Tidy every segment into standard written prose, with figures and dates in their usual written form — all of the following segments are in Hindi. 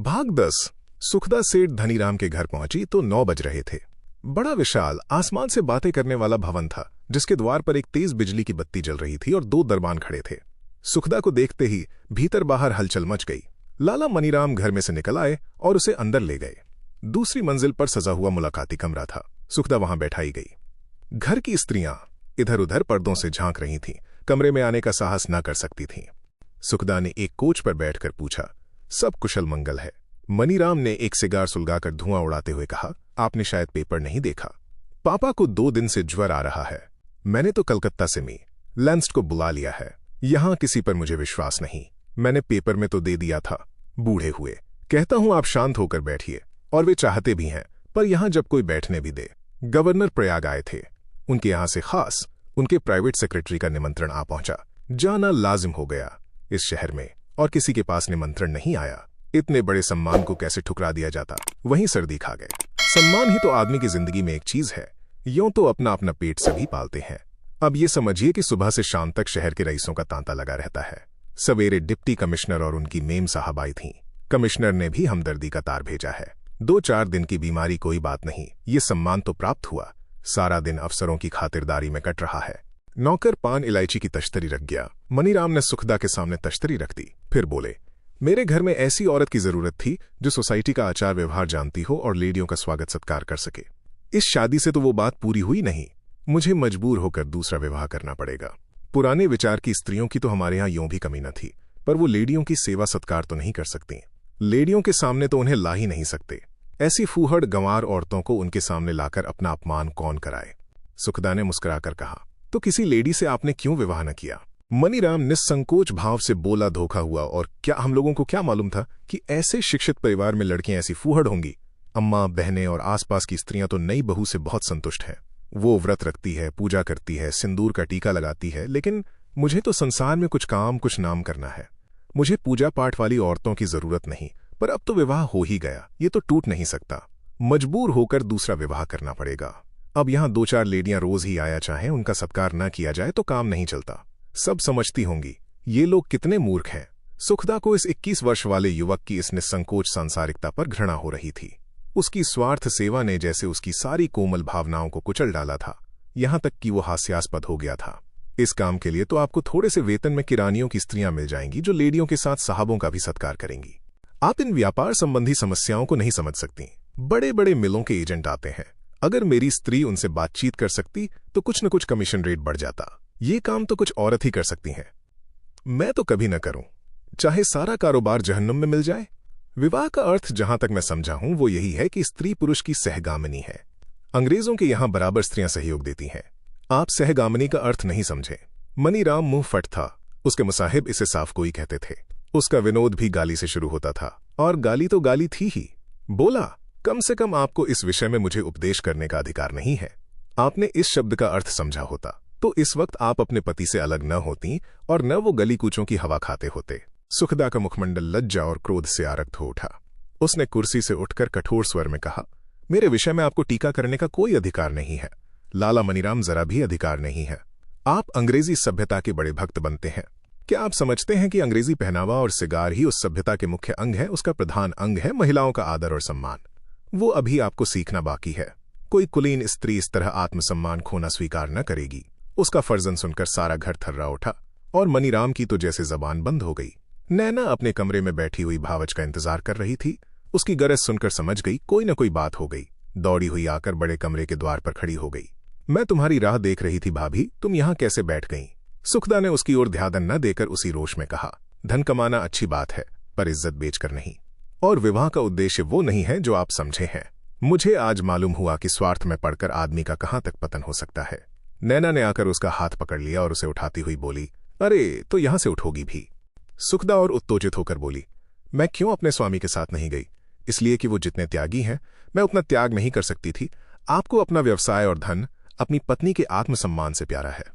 भाग 10। सुखदा सेठ धनीराम के घर पहुंची तो 9 बज रहे थे। बड़ा विशाल आसमान से बातें करने वाला भवन था, जिसके द्वार पर एक तेज बिजली की बत्ती जल रही थी और 2 दरबान खड़े थे। सुखदा को देखते ही भीतर बाहर हलचल मच गई। लाला मनीराम घर में से निकल आए और उसे अंदर ले गए। दूसरी मंजिल पर सजा हुआ मुलाकाती कमरा था। सुखदा वहां बैठाई गई। घर की स्त्रियां इधर उधर पर्दों से झांक रही थीं, कमरे में आने का साहस न कर सकती थीं। सुखदा ने एक कोच पर बैठकर पूछा, सब कुशल मंगल है? मनीराम ने एक सिगार सुलगाकर धुआं उड़ाते हुए कहा, आपने शायद पेपर नहीं देखा। पापा को 2 दिन से ज्वर आ रहा है। मैंने तो कलकत्ता से लैंस्ट को बुला लिया है। यहां किसी पर मुझे विश्वास नहीं। मैंने पेपर में तो दे दिया था। बूढ़े हुए कहता हूं आप शांत होकर बैठिए, और वे चाहते भी हैं, पर यहां जब कोई बैठने भी दे। गवर्नर प्रयाग आए थे। उनके यहां से खास उनके प्राइवेट सेक्रेटरी का निमंत्रण आ पहुंचा। जाना लाजिम हो गया। इस शहर में और किसी के पास निमंत्रण नहीं आया। इतने बड़े सम्मान को कैसे ठुकरा दिया जाता? वहीं सर्दी खा गए। सम्मान ही तो आदमी की जिंदगी में एक चीज है। यूं तो अपना अपना पेट सभी पालते हैं। अब ये समझिए कि सुबह से शाम तक शहर के रईसों का तांता लगा रहता है। सवेरे डिप्टी कमिश्नर और उनकी मेम साहब आई थीं। कमिश्नर ने भी हमदर्दी का तार भेजा है। 2-4 दिन की बीमारी कोई बात नहीं, ये सम्मान तो प्राप्त हुआ। सारा दिन अफसरों की खातिरदारी में कट रहा है। नौकर पान इलायची की तश्तरी रख गया। मनीराम ने सुखदा के सामने तश्तरी रख दी, फिर बोले, मेरे घर में ऐसी औरत की जरूरत थी जो सोसाइटी का आचार व्यवहार जानती हो और लेडियों का स्वागत सत्कार कर सके। इस शादी से तो वो बात पूरी हुई नहीं। मुझे मजबूर होकर दूसरा विवाह करना पड़ेगा। पुराने विचार की स्त्रियों की तो हमारे यहाँ यूं भी कमी न थी, पर वो लेडियों की सेवा सत्कार तो नहीं कर सकती। लेडियों के सामने तो उन्हें ला ही नहीं सकते। ऐसी फूहड़ गंवार औरतों को उनके सामने लाकर अपना अपमान कौन कराए? सुखदा ने मुस्कुराकर कहा, तो किसी लेडी से आपने क्यों विवाह न किया? मनीराम निस्संकोच भाव से बोला, धोखा हुआ। और क्या हम लोगों को क्या मालूम था कि ऐसे शिक्षित परिवार में लड़कियां ऐसी फूहड़ होंगी? अम्मा, बहनें और आसपास की स्त्रियां तो नई बहू से बहुत संतुष्ट हैं। वो व्रत रखती है, पूजा करती है, सिंदूर का टीका लगाती है, लेकिन मुझे तो संसार में कुछ काम कुछ नाम करना है। मुझे पूजा पाठ वाली औरतों की जरूरत नहीं, पर अब तो विवाह हो ही गया, ये तो टूट नहीं सकता। मजबूर होकर दूसरा विवाह करना पड़ेगा। अब यहां 2-4 लेडियां रोज ही आया चाहें, उनका सत्कार न किया जाए तो काम नहीं चलता। सब समझती होंगी ये लोग कितने मूर्ख हैं। सुखदा को इस 21 वर्ष वाले युवक की इस निस्संकोच सांसारिकता पर घृणा हो रही थी। उसकी स्वार्थ सेवा ने जैसे उसकी सारी कोमल भावनाओं को कुचल डाला था, यहां तक कि वो हास्यास्पद हो गया था। इस काम के लिए तो आपको थोड़े से वेतन में किरानियों की स्त्रियां मिल जाएंगी जो लेडियों के साथ साहबों का भी सत्कार करेंगी। आप इन व्यापार संबंधी समस्याओं को नहीं समझ सकती। बड़े बड़े मिलों के एजेंट आते हैं। अगर मेरी स्त्री उनसे बातचीत कर सकती तो कुछ न कुछ कमीशन रेट बढ़ जाता। ये काम तो कुछ औरत ही कर सकती हैं। मैं तो कभी न करूं, चाहे सारा कारोबार जहन्नुम में मिल जाए। विवाह का अर्थ जहां तक मैं समझा हूं वो यही है कि स्त्री पुरुष की सहगामिनी है। अंग्रेजों के यहां बराबर स्त्रियां सहयोग देती हैं। आप सहगामिनी का अर्थ नहीं समझे। मनीराम मुंह फट था। उसके मुसाहिब इसे साफ कोई कहते थे। उसका विनोद भी गाली से शुरू होता था, और गाली तो गाली थी ही। बोला, कम से कम आपको इस विषय में मुझे उपदेश करने का अधिकार नहीं है। आपने इस शब्द का अर्थ समझा होता तो इस वक्त आप अपने पति से अलग न होती और न वो गली कूचों की हवा खाते होते। सुखदा का मुखमंडल लज्जा और क्रोध से आरक्त हो उठा। उसने कुर्सी से उठकर कठोर स्वर में कहा, मेरे विषय में आपको टीका करने का कोई अधिकार नहीं है। लाला मनीराम, जरा भी अधिकार नहीं है। आप अंग्रेजी सभ्यता के बड़े भक्त बनते हैं। क्या आप समझते हैं कि अंग्रेजी पहनावा और सिगार ही उस सभ्यता के मुख्य अंग है? उसका प्रधान अंग है महिलाओं का आदर और सम्मान। वो अभी आपको सीखना बाकी है। कोई कुलीन स्त्री इस तरह आत्मसम्मान खोना स्वीकार न करेगी। उसका फर्जन सुनकर सारा घर थर्रा उठा, और मनीराम की तो जैसे जबान बंद हो गई। नैना अपने कमरे में बैठी हुई भावच का इंतजार कर रही थी। उसकी गरज सुनकर समझ गई कोई न कोई बात हो गई। दौड़ी हुई आकर बड़े कमरे के द्वार पर खड़ी हो गई। मैं तुम्हारी राह देख रही थी भाभी, तुम यहां कैसे बैठ गईं? सुखदा ने उसकी ओर ध्यान न देकर उसी रोष में कहा, धन कमाना अच्छी बात है, पर इज्जत बेचकर नहीं। और विवाह का उद्देश्य वो नहीं है जो आप समझे हैं। मुझे आज मालूम हुआ कि स्वार्थ में पड़कर आदमी का कहां तक पतन हो सकता है। नैना ने आकर उसका हाथ पकड़ लिया और उसे उठाती हुई बोली, अरे तो यहां से उठोगी भी? सुखदा और उत्तेजित होकर बोली, मैं क्यों अपने स्वामी के साथ नहीं गई? इसलिए कि वो जितने त्यागी हैं, मैं उतना त्याग नहीं कर सकती थी। आपको अपना व्यवसाय और धन अपनी पत्नी के आत्मसम्मान से प्यारा है।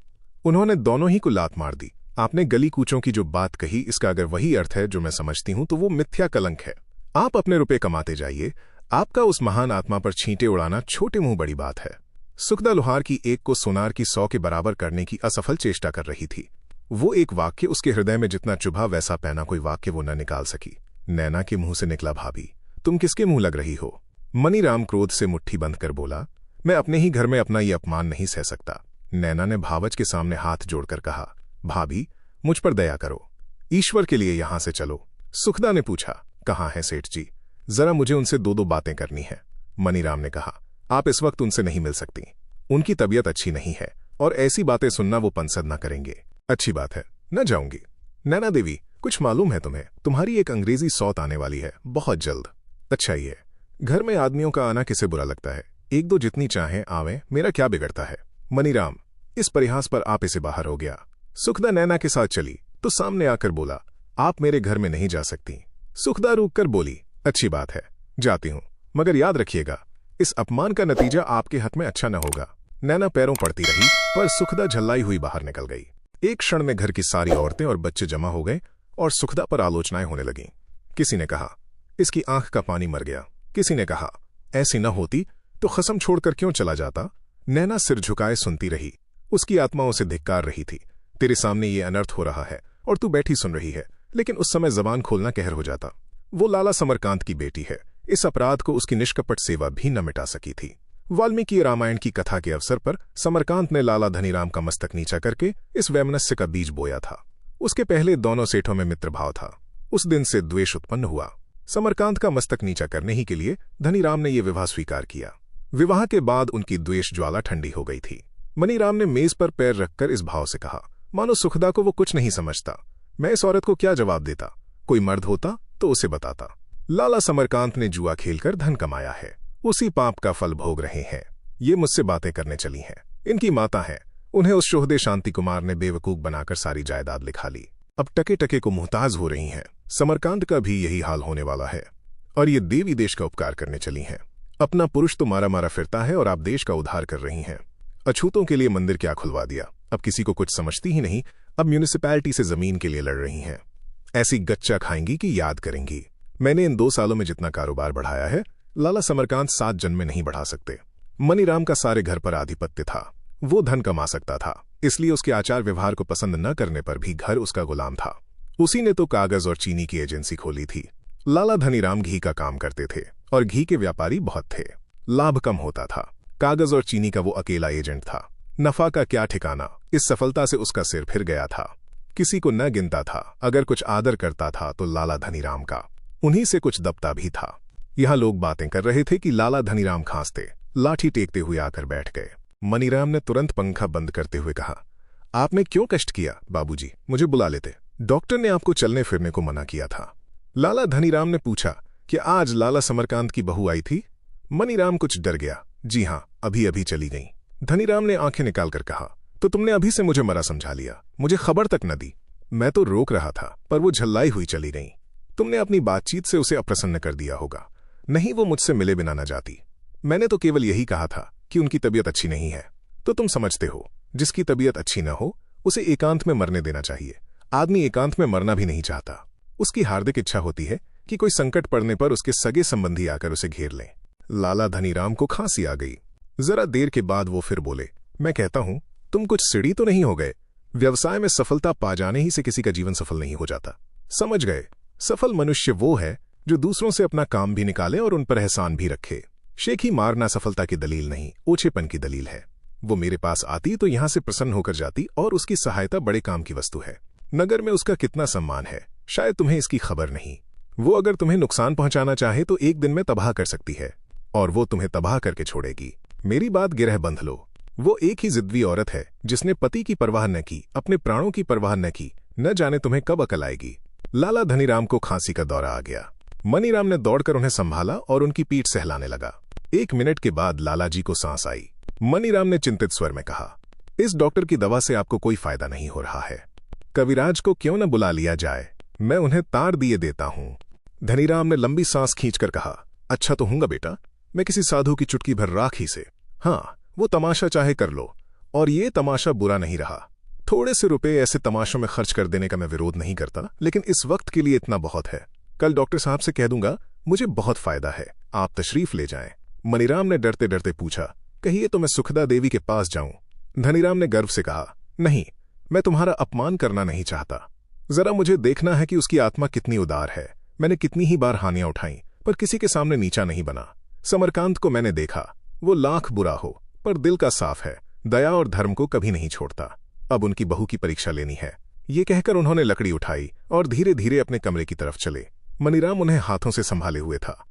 उन्होंने दोनों ही को लात मार दी। आपने गली कूचों की जो बात कही, इसका अगर वही अर्थ है जो मैं समझती हूं तो वो मिथ्या कलंक है। आप अपने रुपए कमाते जाइए। आपका उस महान आत्मा पर छींटे उड़ाना छोटे मुंह बड़ी बात है। सुखदा लोहार की एक को सोनार की 100 के बराबर करने की असफल चेष्टा कर रही थी। वो एक वाक्य उसके हृदय में जितना चुभा वैसा पहना कोई वाक्य वो न निकाल सकी। नैना के मुंह से निकला, भाभी तुम किसके मुंह लग रही हो? मनीराम क्रोध से मुट्ठी बंद कर बोला, मैं अपने ही घर में अपना ये अपमान नहीं सह सकता। नैना ने भावच के सामने हाथ जोड़कर कहा, भाभी मुझ पर दया करो, ईश्वर के लिए यहां से चलो। सुखदा ने पूछा, कहाँ है सेठ जी? जरा मुझे उनसे दो बातें करनी है। मनीराम ने कहा, आप इस वक्त उनसे नहीं मिल सकती, उनकी तबीयत अच्छी नहीं है और ऐसी बातें सुनना वो पसंद न करेंगे। अच्छी बात है, न जाऊंगी। नैना देवी, कुछ मालूम है तुम्हें? तुम्हारी एक अंग्रेजी सौत आने वाली है बहुत जल्द। अच्छा ही है, घर में आदमियों का आना किसे बुरा लगता है? एक दो जितनी चाहें आवें, मेरा क्या बिगड़ता है? मनीराम इस परिहास पर आप इसे बाहर हो गया। सुखदा नैना के साथ चली तो सामने आकर बोला, आप मेरे घर में नहीं जा सकती। सुखदा रुक कर बोली, अच्छी बात है, जाती हूं, मगर याद रखिएगा इस अपमान का नतीजा आपके हक में अच्छा न होगा। नैना पैरों पड़ती रही पर सुखदा झल्लाई हुई बाहर निकल गई। एक क्षण में घर की सारी औरतें और बच्चे जमा हो गए और सुखदा पर आलोचनाएं होने लगीं। किसी ने कहा, इसकी आंख का पानी मर गया। किसी ने कहा, ऐसी न होती तो खसम छोड़कर क्यों चला जाता। नैना सिर झुकाए सुनती रही। उसकी आत्मा उसे धिक्कार रही थी। तेरे सामने ये अनर्थ हो रहा है और तू बैठी सुन रही है। लेकिन उस समय जबान खोलना कहर हो जाता। वो लाला समरकांत की बेटी है। इस अपराध को उसकी निष्कपट सेवा भी न मिटा सकी थी। वाल्मीकि रामायण की कथा के अवसर पर समरकांत ने लाला धनीराम का मस्तक नीचा करके इस वैमनस्य का बीज बोया था। उसके पहले दोनों सेठों में मित्रभाव था। उस दिन से द्वेष उत्पन्न हुआ। समरकांत का मस्तक नीचा करने ही के लिए धनीराम ने यह विवाह स्वीकार किया। विवाह के बाद उनकी द्वेष ज्वाला ठंडी हो गई थी। मनीराम ने मेज पर पैर रखकर इस भाव से कहा, मानो सुखदा को वो कुछ नहीं समझता। मैं इस औरत को क्या जवाब देता? कोई मर्द होता तो उसे बताता। लाला समरकांत ने जुआ खेलकर धन कमाया है, उसी पाप का फल भोग रहे हैं। ये मुझसे बातें करने चली हैं। इनकी माता है, उन्हें उस शोहदे शांति कुमार ने बेवकूफ बनाकर सारी जायदाद लिखा ली। अब टके टके को मुहताज हो रही हैं। समरकांत का भी यही हाल होने वाला है और ये देवी देश का उपकार करने चली हैं। अपना पुरुष तो मारा मारा फिरता है और आप देश का उद्धार कर रही हैं। अछूतों के लिए मंदिर क्या खुलवा दिया, अब किसी को कुछ समझती ही नहीं। अब म्यूनिसिपैलिटी से जमीन के लिए लड़ रही हैं। ऐसी गच्चा खाएंगी कि याद करेंगी। मैंने इन 2 सालों में जितना कारोबार बढ़ाया है, लाला समरकांत 7 जन्म में नहीं बढ़ा सकते। मनीराम का सारे घर पर आधिपत्य था। वो धन कमा सकता था, इसलिए उसके आचार व्यवहार को पसंद न करने पर भी घर उसका गुलाम था। उसी ने तो कागज और चीनी की एजेंसी खोली थी। लाला धनीराम घी का काम करते थे और घी के व्यापारी बहुत थे। लाभ कम होता था। कागज और चीनी का वो अकेला एजेंट था। नफा का क्या ठिकाना। इस सफलता से उसका सिर फिर गया था। किसी को न गिनता था। अगर कुछ आदर करता था तो लाला धनीराम का, उन्हीं से कुछ दबता भी था। यहां लोग बातें कर रहे थे कि लाला धनीराम खांसते, लाठी टेकते हुए आकर बैठ गए। मनीराम ने तुरंत पंखा बंद करते हुए कहा, आपने क्यों कष्ट किया बाबूजी? मुझे बुला लेते। डॉक्टर ने आपको चलने फिरने को मना किया था। लाला धनीराम ने पूछा, कि आज लाला समरकांत की बहू आई थी? मनीराम कुछ डर गया। जी हां, अभी अभी चली गई। धनीराम ने आंखें निकालकर कहा, तो तुमने अभी से मुझे मरा समझा लिया, मुझे खबर तक न दी। मैं तो रोक रहा था पर वो झल्लाई हुई चली गई। तुमने अपनी बातचीत से उसे अप्रसन्न कर दिया होगा, नहीं वो मुझसे मिले बिना न जाती। मैंने तो केवल यही कहा था कि उनकी तबीयत अच्छी नहीं है। तो तुम समझते हो, जिसकी तबीयत अच्छी न हो उसे एकांत में मरने देना चाहिए। आदमी एकांत में मरना भी नहीं चाहता। उसकी हार्दिक इच्छा होती है कि कोई संकट पड़ने पर उसके सगे संबंधी आकर उसे घेर लें। लाला धनीराम को खांसी आ गई। जरा देर के बाद वो फिर बोले, मैं कहता हूं तुम कुछ सीढ़ी तो नहीं हो गए? व्यवसाय में सफलता पा जाने ही से किसी का जीवन सफल नहीं हो जाता। समझ गए? सफल मनुष्य वो है जो दूसरों से अपना काम भी निकाले और उन पर एहसान भी रखे। शेखी मारना सफलता की दलील नहीं, ओछेपन की दलील है। वो मेरे पास आती तो यहां से प्रसन्न होकर जाती और उसकी सहायता बड़े काम की वस्तु है। नगर में उसका कितना सम्मान है, शायद तुम्हें इसकी खबर नहीं। वो अगर तुम्हें नुकसान पहुंचाना चाहे तो एक दिन में तबाह कर सकती है और वो तुम्हें तबाह करके छोड़ेगी। मेरी बात गिरह बंध लो। वो एक ही जिद्दी औरत है जिसने पति की परवाह न की, अपने प्राणों की परवाह न की। न जाने तुम्हें कब अकल आएगी। लाला धनीराम को खांसी का दौरा आ गया। मनीराम ने दौड़कर उन्हें संभाला और उनकी पीठ सहलाने लगा। 1 मिनट के बाद लाला जी को सांस आई। मनीराम ने चिंतित स्वर में कहा, इस डॉक्टर की दवा से आपको कोई फायदा नहीं हो रहा है। कविराज को क्यों न बुला लिया जाए, मैं उन्हें तार दिए देता हूं। धनीराम ने लंबी सांस खींचकर कहा, अच्छा तो हूंगा बेटा, मैं किसी साधु की चुटकी भर राख ही से। हाँ, वो तमाशा चाहे कर लो, और ये तमाशा बुरा नहीं रहा। थोड़े से रुपए ऐसे तमाशों में खर्च कर देने का मैं विरोध नहीं करता, लेकिन इस वक्त के लिए इतना बहुत है। कल डॉक्टर साहब से कह दूंगा, मुझे बहुत फायदा है, आप तशरीफ ले जाएं। मनीराम ने डरते डरते पूछा, कहिए तो मैं सुखदा देवी के पास जाऊं? धनीराम ने गर्व से कहा, नहीं, मैं तुम्हारा अपमान करना नहीं चाहता। जरा मुझे देखना है कि उसकी आत्मा कितनी उदार है। मैंने कितनी ही बार हानियां उठाई पर किसी के सामने नीचा नहीं बना। समरकांत को मैंने देखा, वो लाख बुरा हो पर दिल का साफ है, दया और धर्म को कभी नहीं छोड़ता। अब उनकी बहू की परीक्षा लेनी है। ये कहकर उन्होंने लकड़ी उठाई और धीरे धीरे अपने कमरे की तरफ चले। मनीराम उन्हें हाथों से संभाले हुए था।